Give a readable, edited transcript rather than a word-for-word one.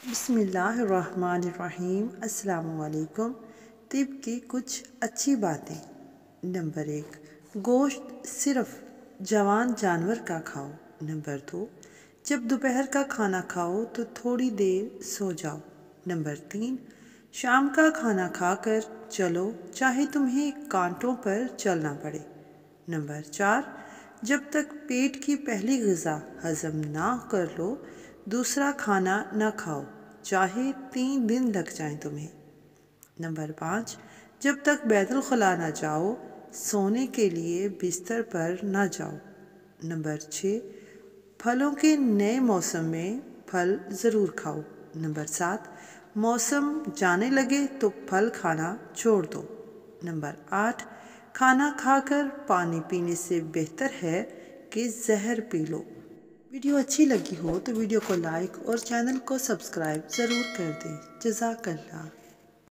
بسم اللہ الرحمن الرحیم۔ السلام علیکم۔ طب کی کچھ اچھی باتیں۔ نمبر 1، گوشت صرف جوان جانور کا کھاؤ۔ نمبر 2، جب دوپہر کا کھانا کھاؤ تو تھوڑی دیر سو جاؤ۔ نمبر 3، شام کا کھانا کھا کر چلو چاہے تمہیں کانٹوں پر چلنا پڑے۔ نمبر 4، جب تک پیٹ کی پہلی غذا ہضم نہ کر لو دوسرا کھانا نہ کھاؤ چاہے 3 دن لگ جائیں تمہیں۔ نمبر 5، جب تک بیت الخلاء نہ جاؤ سونے کے لیے بستر پر نہ جاؤ۔ نمبر 6، پھلوں کے نئے موسم میں پھل ضرور کھاؤ۔ نمبر 7، موسم جانے لگے تو پھل کھانا چھوڑ دو۔ نمبر 8، کھانا کھا کر پانی پینے سے بہتر ہے کہ زہر پی لو۔ ویڈیو اچھی لگی ہو تو ویڈیو کو لائک اور چینل کو سبسکرائب ضرور کر دیں۔ جزاک اللہ۔